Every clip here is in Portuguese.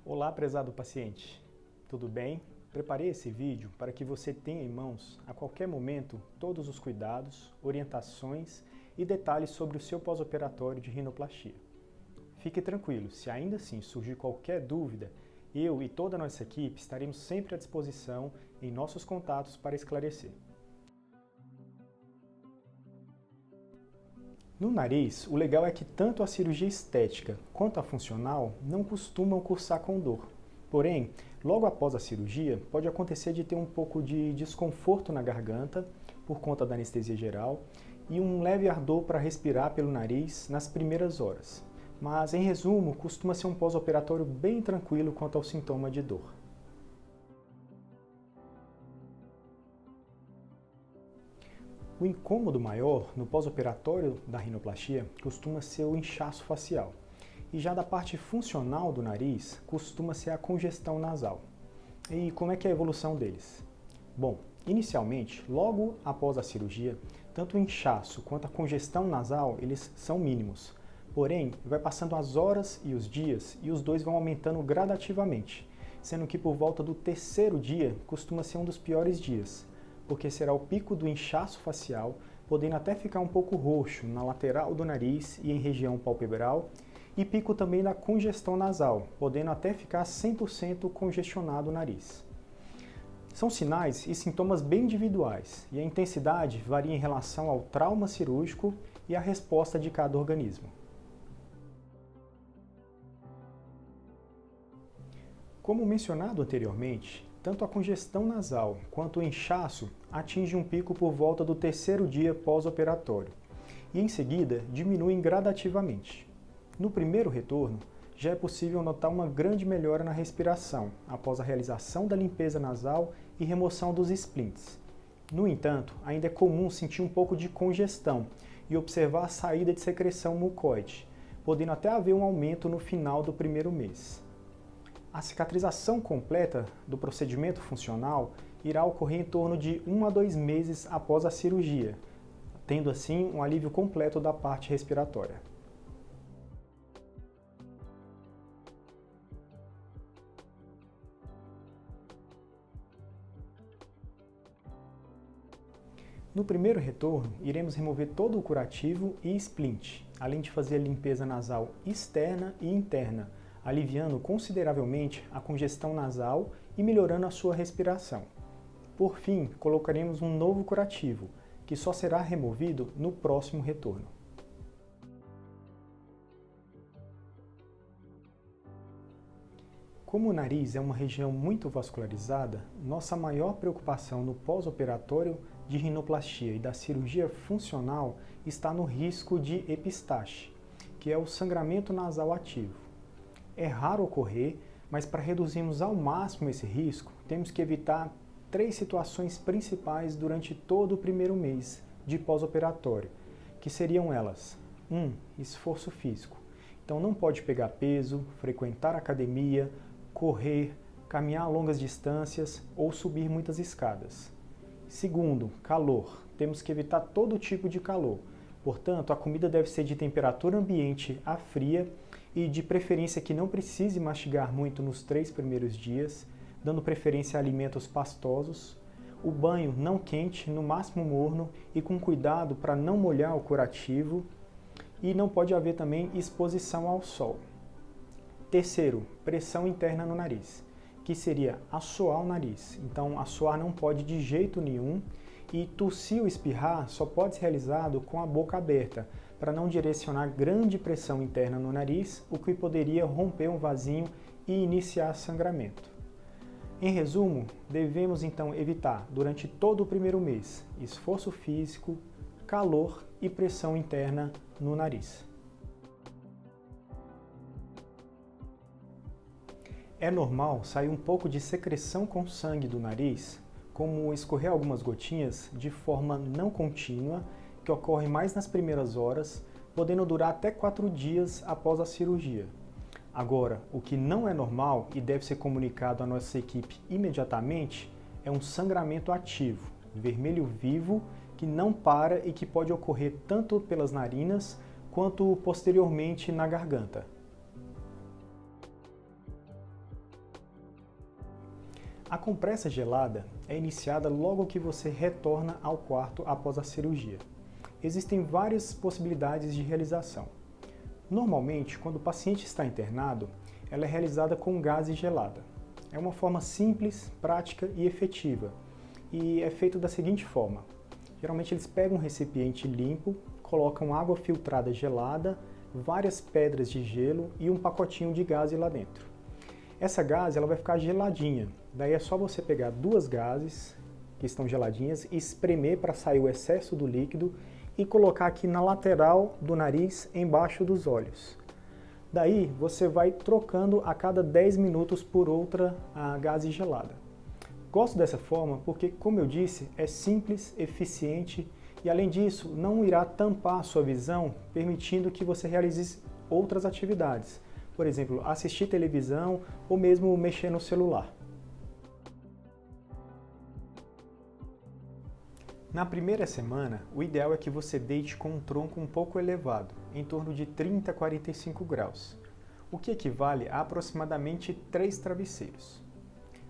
Olá, prezado paciente. Tudo bem? Preparei esse vídeo para que você tenha em mãos, a qualquer momento, todos os cuidados, orientações e detalhes sobre o seu pós-operatório de rinoplastia. Fique tranquilo, se ainda assim surgir qualquer dúvida, eu e toda a nossa equipe estaremos sempre à disposição em nossos contatos para esclarecer. No nariz, o legal é que tanto a cirurgia estética quanto a funcional não costumam cursar com dor. Porém, logo após a cirurgia, pode acontecer de ter um pouco de desconforto na garganta por conta da anestesia geral e um leve ardor para respirar pelo nariz nas primeiras horas. Mas, em resumo, costuma ser um pós-operatório bem tranquilo quanto ao sintoma de dor. O incômodo maior no pós-operatório da rinoplastia costuma ser o inchaço facial. E já da parte funcional do nariz, costuma ser a congestão nasal. E como é que é a evolução deles? Bom, inicialmente, logo após a cirurgia, tanto o inchaço quanto a congestão nasal, eles são mínimos. Porém, vai passando as horas e os dias e os dois vão aumentando gradativamente, sendo que por volta do terceiro dia costuma ser um dos piores dias, porque será o pico do inchaço facial, podendo até ficar um pouco roxo na lateral do nariz e em região palpebral, e pico também da congestão nasal, podendo até ficar 100% congestionado o nariz. São sinais e sintomas bem individuais, e a intensidade varia em relação ao trauma cirúrgico e à resposta de cada organismo. Como mencionado anteriormente, tanto a congestão nasal quanto o inchaço atingem um pico por volta do terceiro dia pós-operatório e, em seguida, diminuem gradativamente. No primeiro retorno, já é possível notar uma grande melhora na respiração após a realização da limpeza nasal e remoção dos splints. No entanto, ainda é comum sentir um pouco de congestão e observar a saída de secreção mucoide, podendo até haver um aumento no final do primeiro mês. A cicatrização completa do procedimento funcional irá ocorrer em torno de 1 a 2 meses após a cirurgia, tendo assim um alívio completo da parte respiratória. No primeiro retorno, iremos remover todo o curativo e splint, além de fazer a limpeza nasal externa e interna, aliviando consideravelmente a congestão nasal e melhorando a sua respiração. Por fim, colocaremos um novo curativo, que só será removido no próximo retorno. Como o nariz é uma região muito vascularizada, nossa maior preocupação no pós-operatório de rinoplastia e da cirurgia funcional está no risco de epistaxe, que é o sangramento nasal ativo. É raro ocorrer, mas para reduzirmos ao máximo esse risco, temos que evitar 3 situações principais durante todo o primeiro mês de pós-operatório, que seriam elas: 1. Esforço físico. Então não pode pegar peso, frequentar academia, correr, caminhar a longas distâncias ou subir muitas escadas. 2. Calor. Temos que evitar todo tipo de calor. Portanto, a comida deve ser de temperatura ambiente a fria e de preferência que não precise mastigar muito nos 3 primeiros dias, dando preferência a alimentos pastosos. O banho não quente, no máximo morno e com cuidado para não molhar o curativo. E não pode haver também exposição ao sol. 3. Pressão interna no nariz, que seria assoar o nariz. Então, assoar não pode de jeito nenhum e tossir ou espirrar só pode ser realizado com a boca aberta, para não direcionar grande pressão interna no nariz, o que poderia romper um vasinho e iniciar sangramento. Em resumo, devemos então evitar, durante todo o primeiro mês, esforço físico, calor e pressão interna no nariz. É normal sair um pouco de secreção com sangue do nariz, como escorrer algumas gotinhas de forma não contínua, que ocorre mais nas primeiras horas, podendo durar até 4 dias após a cirurgia. Agora, o que não é normal e deve ser comunicado à nossa equipe imediatamente é um sangramento ativo, vermelho vivo, que não para e que pode ocorrer tanto pelas narinas quanto posteriormente na garganta. A compressa gelada é iniciada logo que você retorna ao quarto após a cirurgia. Existem várias possibilidades de realização. Normalmente, quando o paciente está internado, ela é realizada com gase gelada. É uma forma simples, prática e efetiva, e é feito da seguinte forma. Geralmente eles pegam um recipiente limpo, colocam água filtrada gelada, várias pedras de gelo e um pacotinho de gaze lá dentro. Essa gaze ela vai ficar geladinha, daí é só você pegar duas gases que estão geladinhas e espremer para sair o excesso do líquido e colocar aqui na lateral do nariz, embaixo dos olhos. Daí você vai trocando a cada 10 minutos por outra gaze gelada. Gosto dessa forma porque, como eu disse, é simples, eficiente e, além disso, não irá tampar a sua visão, permitindo que você realize outras atividades. Por exemplo, assistir televisão ou mesmo mexer no celular. Na primeira semana, o ideal é que você deite com um tronco um pouco elevado, em torno de 30 a 45 graus, o que equivale a aproximadamente 3 travesseiros.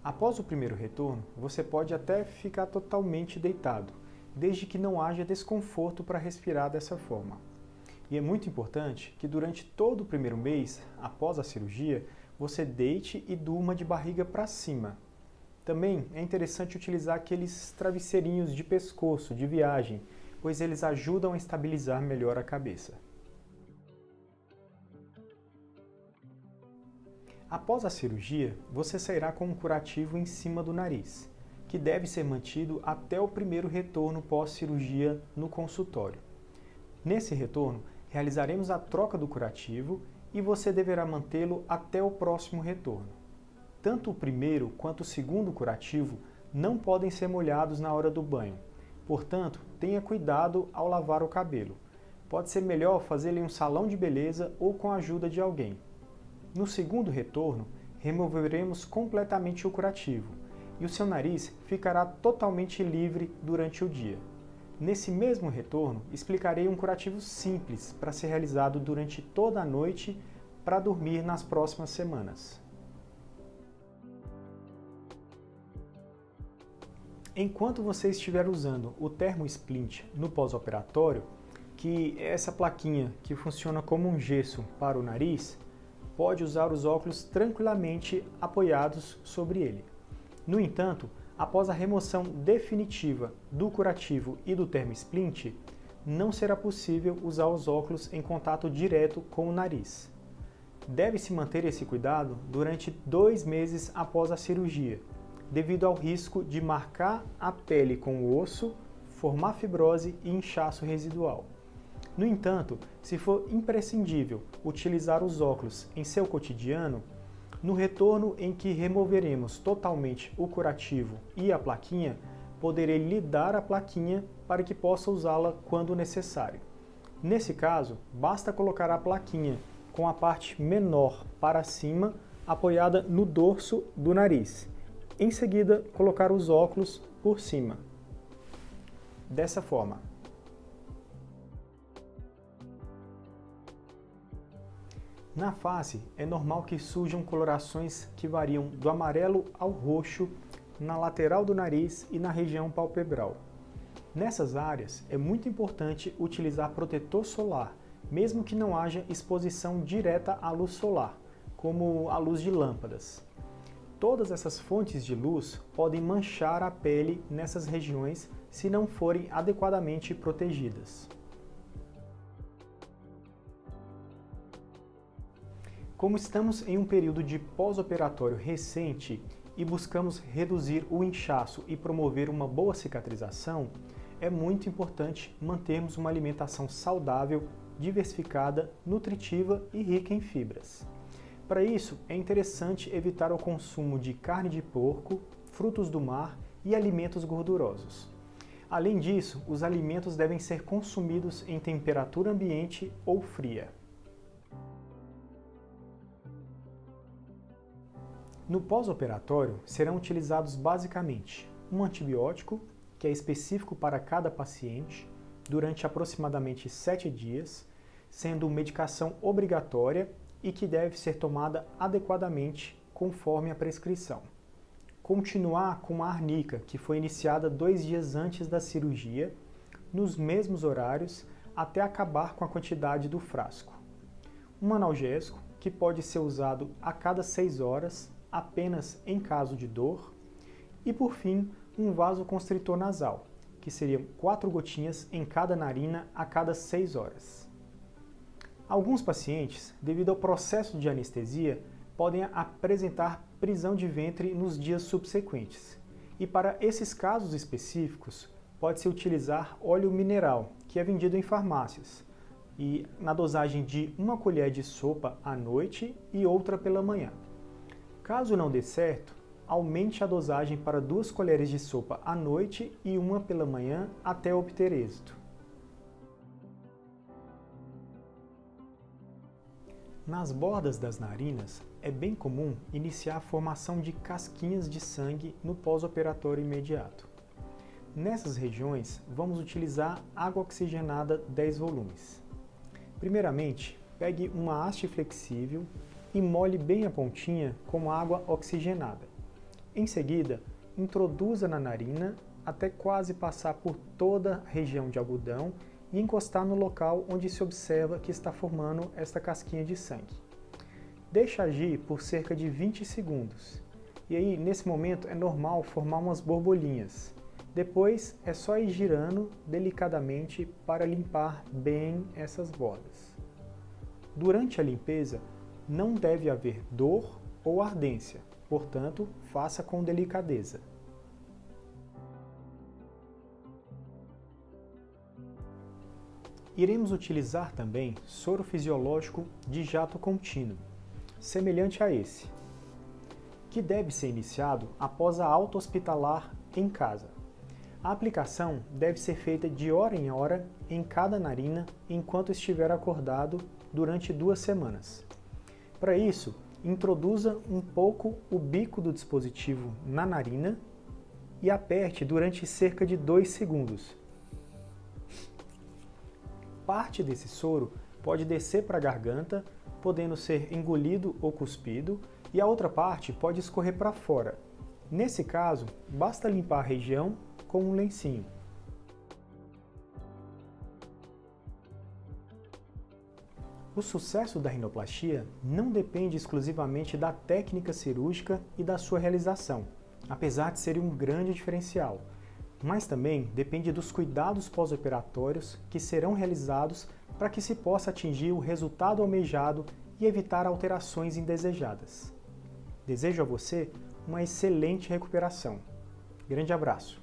Após o primeiro retorno, você pode até ficar totalmente deitado, desde que não haja desconforto para respirar dessa forma. E é muito importante que durante todo o primeiro mês, após a cirurgia, você deite e durma de barriga para cima. Também é interessante utilizar aqueles travesseirinhos de pescoço, de viagem, pois eles ajudam a estabilizar melhor a cabeça. Após a cirurgia, você sairá com um curativo em cima do nariz, que deve ser mantido até o primeiro retorno pós-cirurgia no consultório. Nesse retorno, realizaremos a troca do curativo e você deverá mantê-lo até o próximo retorno. Tanto o primeiro quanto o segundo curativo não podem ser molhados na hora do banho. Portanto, tenha cuidado ao lavar o cabelo. Pode ser melhor fazê-lo em um salão de beleza ou com a ajuda de alguém. No segundo retorno, removeremos completamente o curativo e o seu nariz ficará totalmente livre durante o dia. Nesse mesmo retorno, explicarei um curativo simples para ser realizado durante toda a noite para dormir nas próximas semanas. Enquanto você estiver usando o ThermoSplint no pós-operatório, que é essa plaquinha que funciona como um gesso para o nariz, pode usar os óculos tranquilamente apoiados sobre ele. No entanto, após a remoção definitiva do curativo e do ThermoSplint, não será possível usar os óculos em contato direto com o nariz. Deve-se manter esse cuidado durante 2 meses após a cirurgia, devido ao risco de marcar a pele com o osso, formar fibrose e inchaço residual. No entanto, se for imprescindível utilizar os óculos em seu cotidiano, no retorno em que removeremos totalmente o curativo e a plaquinha, poderei lhe dar a plaquinha para que possa usá-la quando necessário. Nesse caso, basta colocar a plaquinha com a parte menor para cima, apoiada no dorso do nariz. Em seguida, colocar os óculos por cima. Dessa forma. Na face, é normal que surjam colorações que variam do amarelo ao roxo na lateral do nariz e na região palpebral. Nessas áreas, é muito importante utilizar protetor solar, mesmo que não haja exposição direta à luz solar, como a luz de lâmpadas. Todas essas fontes de luz podem manchar a pele nessas regiões se não forem adequadamente protegidas. Como estamos em um período de pós-operatório recente e buscamos reduzir o inchaço e promover uma boa cicatrização, é muito importante mantermos uma alimentação saudável, diversificada, nutritiva e rica em fibras. Para isso, é interessante evitar o consumo de carne de porco, frutos do mar e alimentos gordurosos. Além disso, os alimentos devem ser consumidos em temperatura ambiente ou fria. No pós-operatório, serão utilizados basicamente um antibiótico, que é específico para cada paciente, durante aproximadamente 7 dias, sendo medicação obrigatória e que deve ser tomada adequadamente conforme a prescrição. continuar com a arnica, que foi iniciada 2 dias antes da cirurgia, nos mesmos horários, até acabar com a quantidade do frasco. Um analgésico, que pode ser usado a cada 6 horas, apenas em caso de dor. E, por fim, um vasoconstritor nasal, que seriam 4 gotinhas em cada narina a cada 6 horas. Alguns pacientes, devido ao processo de anestesia, podem apresentar prisão de ventre nos dias subsequentes. E para esses casos específicos, pode-se utilizar óleo mineral, que é vendido em farmácias, e na dosagem de 1 colher de sopa à noite e outra pela manhã. Caso não dê certo, aumente a dosagem para 2 colheres de sopa à noite e 1 pela manhã até obter êxito. Nas bordas das narinas, é bem comum iniciar a formação de casquinhas de sangue no pós-operatório imediato. Nessas regiões, vamos utilizar água oxigenada 10 volumes. Primeiramente, pegue uma haste flexível e molhe bem a pontinha com água oxigenada. Em seguida, introduza na narina até quase passar por toda a região de algodão e encostar no local onde se observa que está formando esta casquinha de sangue. Deixe agir por cerca de 20 segundos. E aí, nesse momento, é normal formar umas borbolinhas. Depois, é só ir girando delicadamente para limpar bem essas bordas. Durante a limpeza, não deve haver dor ou ardência, portanto, faça com delicadeza. Iremos utilizar também soro fisiológico de jato contínuo, semelhante a esse, que deve ser iniciado após a alta hospitalar em casa. A aplicação deve ser feita de hora em hora em cada narina enquanto estiver acordado durante 2 semanas. Para isso, introduza um pouco o bico do dispositivo na narina e aperte durante cerca de 2 segundos. Parte desse soro pode descer para a garganta, podendo ser engolido ou cuspido, e a outra parte pode escorrer para fora. Nesse caso, basta limpar a região com um lencinho. O sucesso da rinoplastia não depende exclusivamente da técnica cirúrgica e da sua realização, apesar de ser um grande diferencial, mas também depende dos cuidados pós-operatórios que serão realizados para que se possa atingir o resultado almejado e evitar alterações indesejadas. Desejo a você uma excelente recuperação. Grande abraço!